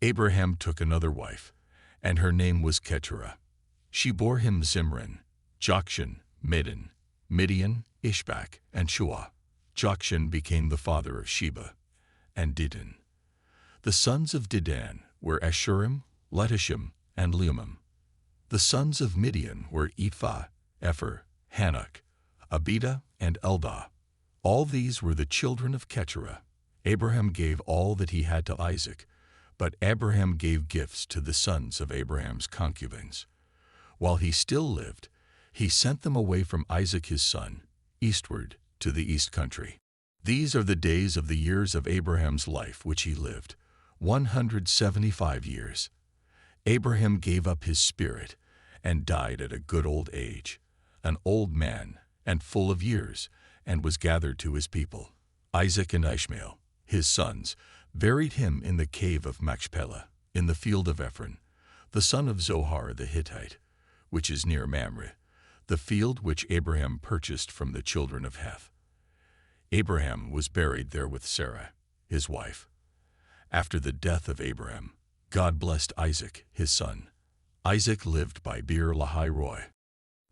Abraham took another wife, and her name was Keturah. She bore him Zimran, Jokshan, Medan, Midian, Ishbak, and Shua. Jokshan became the father of Sheba and Dedan. The sons of Dedan were Ashurim, Letishim, and Leumim. The sons of Midian were Ephah, Epher, Hanok, Abida, and Eldah. All these were the children of Keturah. Abraham gave all that he had to Isaac, but Abraham gave gifts to the sons of Abraham's concubines. While he still lived, he sent them away from Isaac his son, eastward to the east country. These are the days of the years of Abraham's life which he lived, 175 years. Abraham gave up his spirit and died at a good old age, an old man and full of years, and was gathered to his people. Isaac and Ishmael, his sons, buried him in the cave of Machpelah, in the field of Ephron, the son of Zohar the Hittite, which is near Mamre, the field which Abraham purchased from the children of Heth. Abraham was buried there with Sarah, his wife. After the death of Abraham, God blessed Isaac, his son. Isaac lived by Beer Lahai Roi.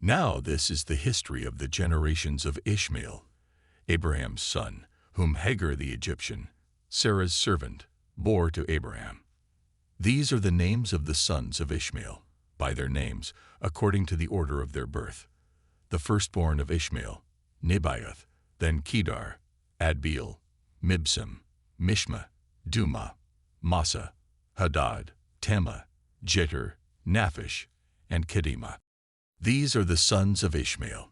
Now this is the history of the generations of Ishmael, Abraham's son, whom Hagar the Egyptian, Sarah's servant, bore to Abraham. These are the names of the sons of Ishmael, by their names, according to the order of their birth. The firstborn of Ishmael, Nebaioth, then Kedar, Adbeel, Mibsam, Mishma, Duma, Massa, Hadad, Tema, Jeter, Naphish, and Kedemah. These are the sons of Ishmael,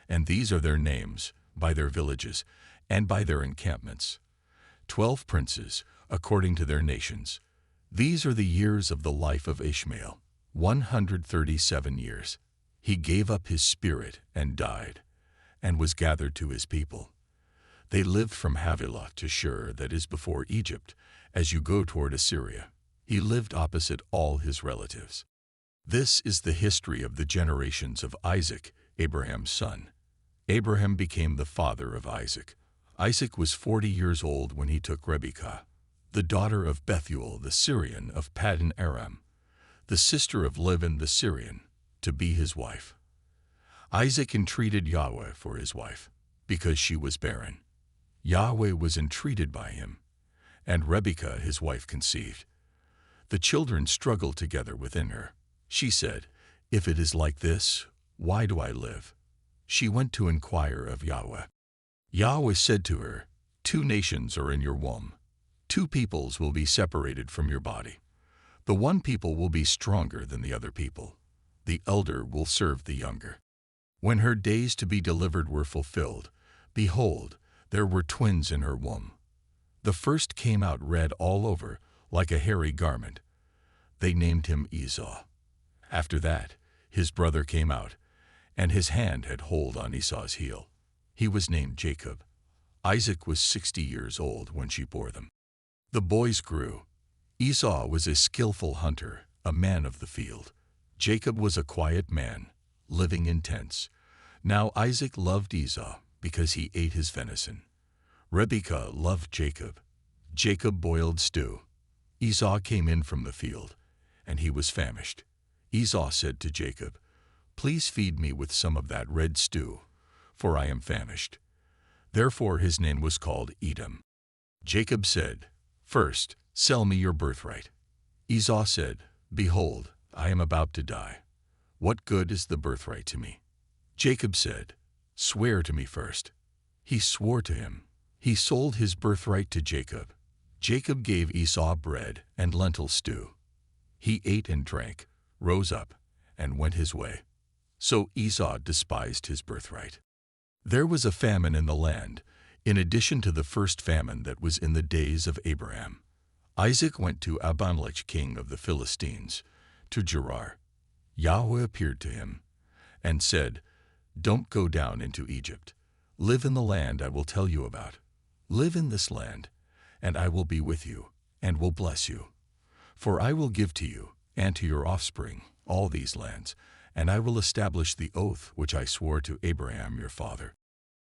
and these are their names, by their villages, and by their encampments. 12 princes, according to their nations. These are the years of the life of Ishmael, 137 years. He gave up his spirit and died, and was gathered to his people. They lived from Havilah to Shur, that is before Egypt, as you go toward Assyria. He lived opposite all his relatives. This is the history of the generations of Isaac, Abraham's son. Abraham became the father of Isaac. Isaac was 40 years old when he took Rebekah, the daughter of Bethuel the Syrian of Paddan Aram, the sister of Laban the Syrian, to be his wife. Isaac entreated Yahweh for his wife, because she was barren. Yahweh was entreated by him, and Rebekah his wife conceived. The children struggled together within her. She said, "If it is like this, why do I live?" She went to inquire of Yahweh. Yahweh said to her, "Two nations are in your womb. Two peoples will be separated from your body. The one people will be stronger than the other people. The elder will serve the younger." When her days to be delivered were fulfilled, behold, there were twins in her womb. The first came out red all over, like a hairy garment. They named him Esau. After that, his brother came out, and his hand had hold on Esau's heel. He was named Jacob. Isaac was 60 years old when she bore them. The boys grew. Esau was a skillful hunter, a man of the field. Jacob was a quiet man, living in tents. Now Isaac loved Esau because he ate his venison. Rebekah loved Jacob. Jacob boiled stew. Esau came in from the field, and he was famished. Esau said to Jacob, "Please feed me with some of that red stew, for I am famished." Therefore his name was called Edom. Jacob said, "First, sell me your birthright." Esau said, "Behold, I am about to die. What good is the birthright to me?" Jacob said, "Swear to me first." He swore to him. He sold his birthright to Jacob. Jacob gave Esau bread and lentil stew. He ate and drank, rose up, and went his way. So Esau despised his birthright. There was a famine in the land, in addition to the first famine that was in the days of Abraham. Isaac went to Abimelech, king of the Philistines, to Gerar. Yahweh appeared to him and said, "Don't go down into Egypt. Live in the land I will tell you about. Live in this land, and I will be with you, and will bless you. For I will give to you, and to your offspring, all these lands, and I will establish the oath which I swore to Abraham your father.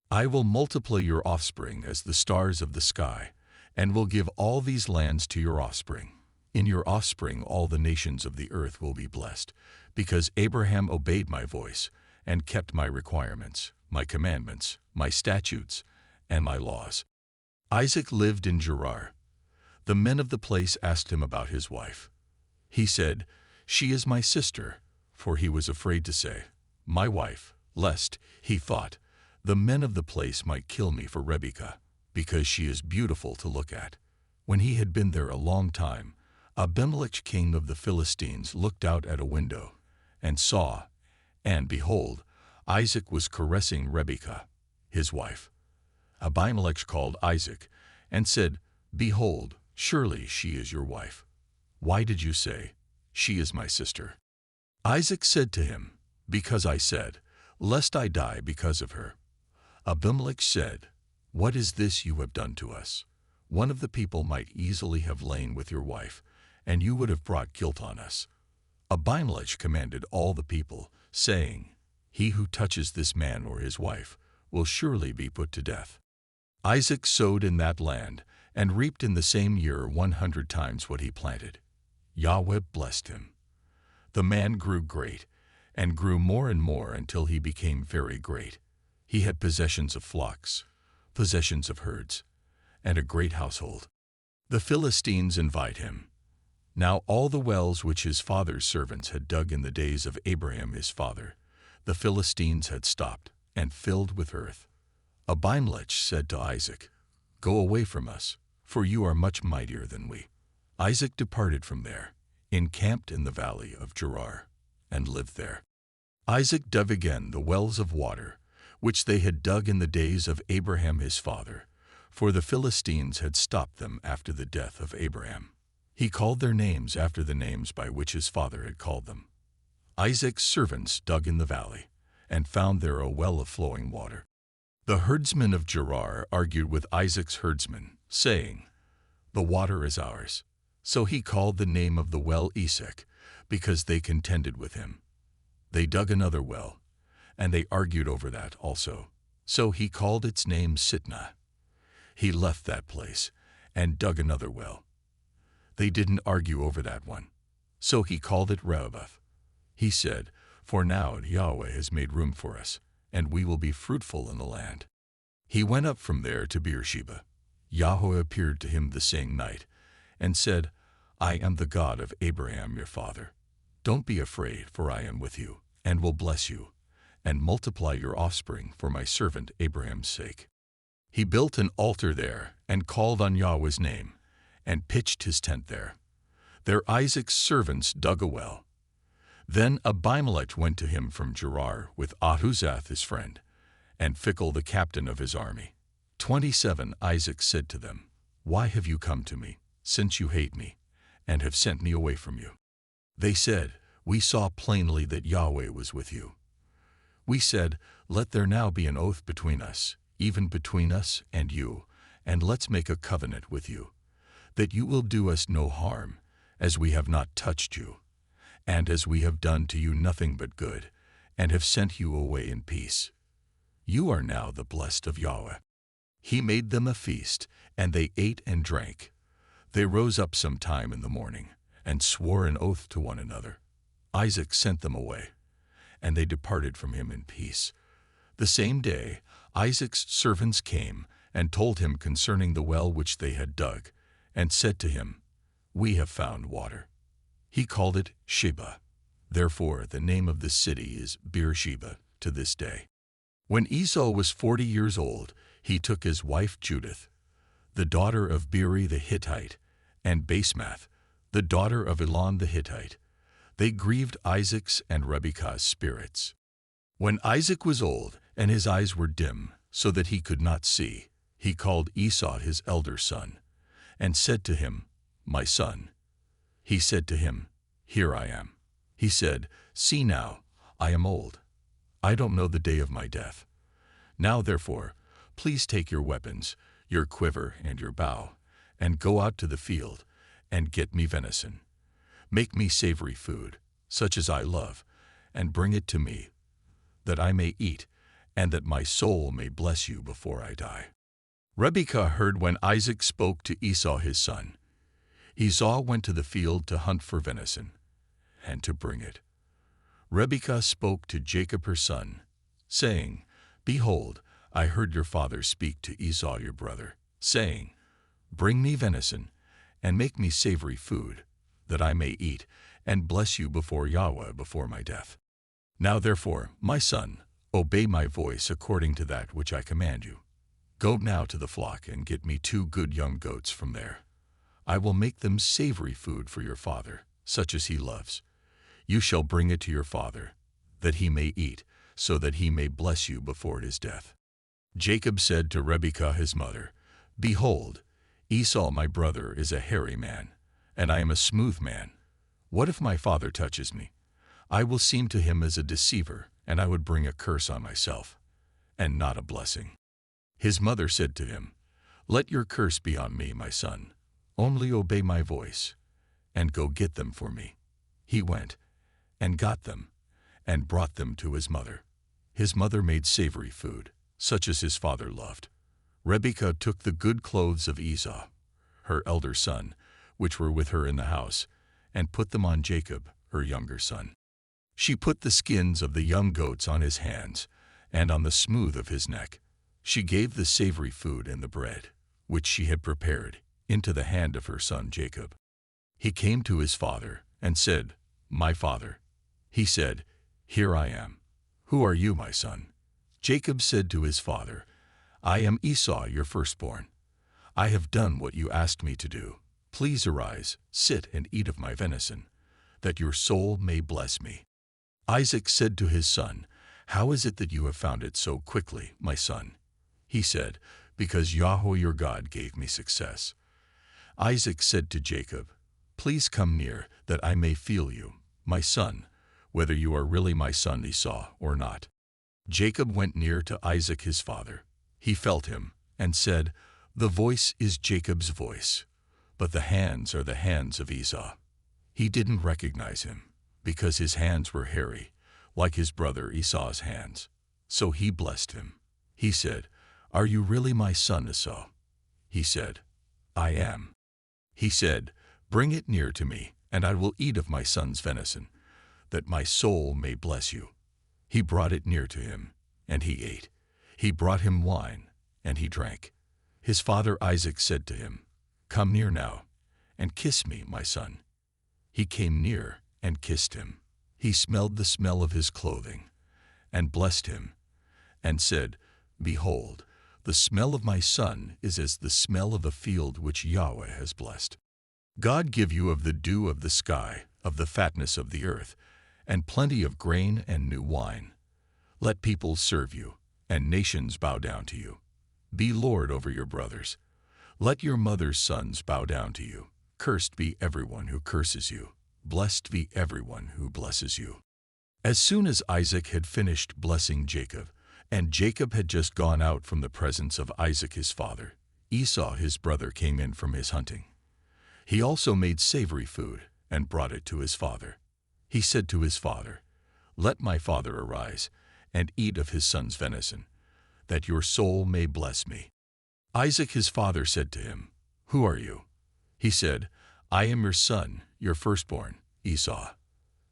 I will multiply your offspring as the stars of the sky, and will give all these lands to your offspring. In your offspring all the nations of the earth will be blessed, because Abraham obeyed my voice and kept my requirements, my commandments, my statutes, and my laws. Isaac lived in Gerar. The men of the place asked him about his wife. He said, "She is my sister," for he was afraid to say, "My wife," lest, he thought, the men of the place might kill me for Rebekah, because she is beautiful to look at. When he had been there a long time, Abimelech king of the Philistines looked out at a window, and saw, and behold, Isaac was caressing Rebekah, his wife. Abimelech called Isaac, and said, "Behold, surely she is your wife. Why did you say, 'She is my sister'?" Isaac said to him, "Because I said, 'Lest I die because of her.'" Abimelech said, "What is this you have done to us? One of the people might easily have lain with your wife, and you would have brought guilt on us." Abimelech commanded all the people, saying, "He who touches this man or his wife will surely be put to death." Isaac sowed in that land, and reaped in the same year 100 times what he planted. Yahweh blessed him. The man grew great, and grew more and more until he became very great. He had possessions of flocks, possessions of herds, and a great household. The Philistines invite him. Now all the wells which his father's servants had dug in the days of Abraham his father, the Philistines had stopped and filled with earth. Abimelech said to Isaac, "Go away from us, for you are much mightier than we." Isaac departed from there, encamped in the valley of Gerar, and lived there. Isaac dug again the wells of water, which they had dug in the days of Abraham his father, for the Philistines had stopped them after the death of Abraham. He called their names after the names by which his father had called them. Isaac's servants dug in the valley, and found there a well of flowing water. The herdsmen of Gerar argued with Isaac's herdsmen, saying, "The water is ours." So he called the name of the well Esek, because they contended with him. They dug another well, and they argued over that also. So he called its name Sitnah. He left that place, and dug another well. They didn't argue over that one. So he called it Rehoboth. He said, "For now Yahweh has made room for us, and we will be fruitful in the land." He went up from there to Beersheba. Yahweh appeared to him the same night, and said, "I am the God of Abraham your father. Don't be afraid, for I am with you, and will bless you, and multiply your offspring for my servant Abraham's sake." He built an altar there, and called on Yahweh's name, and pitched his tent there. There Isaac's servants dug a well. Then Abimelech went to him from Gerar with Ahuzath his friend, and Phicol the captain of his army. 27 Isaac said to them, "Why have you come to me, since you hate me, and have sent me away from you?" They said, "We saw plainly that Yahweh was with you." We said, "Let there now be an oath between us, even between us and you, and let's make a covenant with you, that you will do us no harm, as we have not touched you, and as we have done to you nothing but good, and have sent you away in peace. You are now the blessed of Yahweh." He made them a feast, and they ate and drank. They rose up some time in the morning, and swore an oath to one another. Isaac sent them away, and they departed from him in peace. The same day Isaac's servants came, and told him concerning the well which they had dug, and said to him, "We have found water." He called it Sheba. Therefore the name of the city is Beersheba to this day. When Esau was 40 years old, he took his wife Judith, the daughter of Beeri the Hittite, and Basemath, the daughter of Elon the Hittite. They grieved Isaac's and Rebekah's spirits. When Isaac was old, and his eyes were dim, so that he could not see, he called Esau his elder son, and said to him, "My son." He said to him, "Here I am." He said, "See now, I am old. I don't know the day of my death. Now therefore, please take your weapons, your quiver and your bow, and go out to the field, and get me venison. Make me savory food, such as I love, and bring it to me, that I may eat, and that my soul may bless you before I die." Rebekah heard when Isaac spoke to Esau his son. Esau went to the field to hunt for venison, and to bring it. Rebekah spoke to Jacob her son, saying, Behold, I heard your father speak to Esau your brother, saying, Bring me venison, and make me savory food, that I may eat, and bless you before Yahweh before my death. Now therefore, my son, obey my voice according to that which I command you. Go now to the flock and get me 2 good young goats from there. I will make them savory food for your father, such as he loves. You shall bring it to your father, that he may eat, so that he may bless you before his death. Jacob said to Rebekah his mother, Behold, Esau my brother is a hairy man, and I am a smooth man. What if my father touches me? I will seem to him as a deceiver, and I would bring a curse on myself, and not a blessing. His mother said to him, Let your curse be on me, my son. Only obey my voice, and go get them for me. He went, and got them, and brought them to his mother. His mother made savory food, such as his father loved. Rebekah took the good clothes of Esau, her elder son, which were with her in the house, and put them on Jacob, her younger son. She put the skins of the young goats on his hands, and on the smooth of his neck. She gave the savory food and the bread, which she had prepared, into the hand of her son Jacob. He came to his father, and said, My father. He said, Here I am. Who are you, my son? Jacob said to his father, I am Esau, your firstborn. I have done what you asked me to do. Please arise, sit and eat of my venison, that your soul may bless me. Isaac said to his son, How is it that you have found it so quickly, my son? He said, Because Yahweh your God gave me success. Isaac said to Jacob, Please come near, that I may feel you, my son, whether you are really my son Esau or not. Jacob went near to Isaac his father. He felt him, and said, The voice is Jacob's voice, but the hands are the hands of Esau. He didn't recognize him, because his hands were hairy, like his brother Esau's hands. So he blessed him. He said, Are you really my son Esau? He said, I am. He said, Bring it near to me, and I will eat of my son's venison, that my soul may bless you. He brought it near to him, and he ate. He brought him wine, and he drank. His father Isaac said to him, Come near now, and kiss me, my son. He came near and kissed him. He smelled the smell of his clothing, and blessed him, and said, Behold, the smell of my son is as the smell of a field which Yahweh has blessed. God give you of the dew of the sky, of the fatness of the earth, and plenty of grain and new wine. Let peoples serve you, and nations bow down to you. Be Lord over your brothers. Let your mother's sons bow down to you. Cursed be everyone who curses you. Blessed be everyone who blesses you. As soon as Isaac had finished blessing Jacob, and Jacob had just gone out from the presence of Isaac his father, Esau his brother came in from his hunting. He also made savory food, and brought it to his father. He said to his father, Let my father arise, and eat of his son's venison, that your soul may bless me. Isaac his father said to him, Who are you? He said, I am your son, your firstborn, Esau.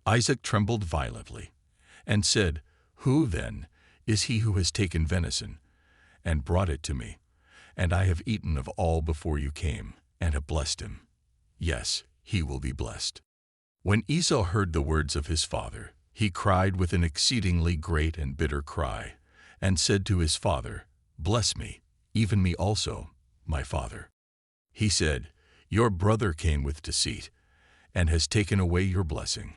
Isaac trembled violently, and said, Who, then, is he who has taken venison, and brought it to me? And I have eaten of all before you came, and have blessed him. Yes, he will be blessed. When Esau heard the words of his father, he cried with an exceedingly great and bitter cry, and said to his father, Bless me, even me also, my father. He said, Your brother came with deceit, and has taken away your blessing.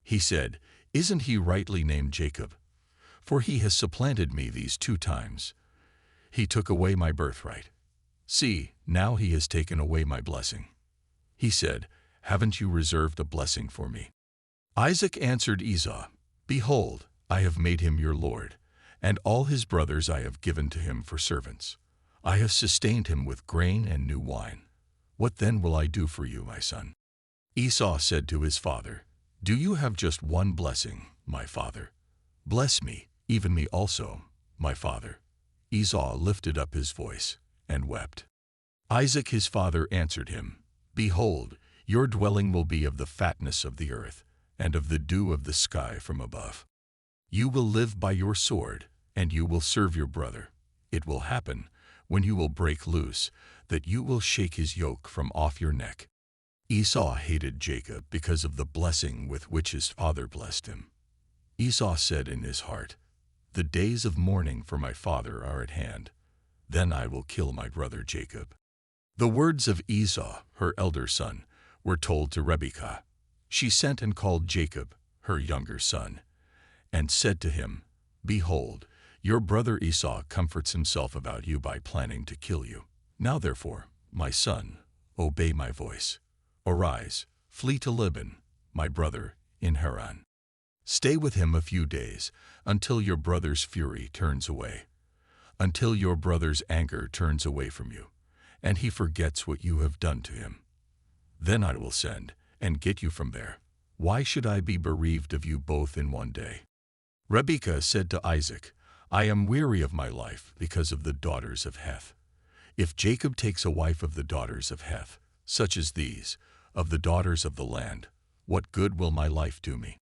He said, Isn't he rightly named Jacob? For he has supplanted me these 2 times. He took away my birthright. See, now he has taken away my blessing. He said, Haven't you reserved a blessing for me? Isaac answered Esau, Behold, I have made him your lord, and all his brothers I have given to him for servants. I have sustained him with grain and new wine. What then will I do for you, my son? Esau said to his father, Do you have just one blessing, my father? Bless me, even me also, my father. Esau lifted up his voice and wept. Isaac his father answered him, Behold, your dwelling will be of the fatness of the earth, and of the dew of the sky from above. You will live by your sword, and you will serve your brother. It will happen, when you will break loose, that you will shake his yoke from off your neck. Esau hated Jacob because of the blessing with which his father blessed him. Esau said in his heart, "The days of mourning for my father are at hand. Then I will kill my brother Jacob." The words of Esau, her elder son, were told to Rebekah. She sent and called Jacob, her younger son, and said to him, "Behold, your brother Esau comforts himself about you by planning to kill you. Now therefore, my son, obey my voice. Arise, flee to Laban, my brother, in Haran. Stay with him a few days, until your brother's fury turns away, until your brother's anger turns away from you, and he forgets what you have done to him. Then I will send and get you from there. Why should I be bereaved of you both in one day?" Rebekah said to Isaac, "I am weary of my life because of the daughters of Heth. If Jacob takes a wife of the daughters of Heth, such as these, of the daughters of the land, what good will my life do me?"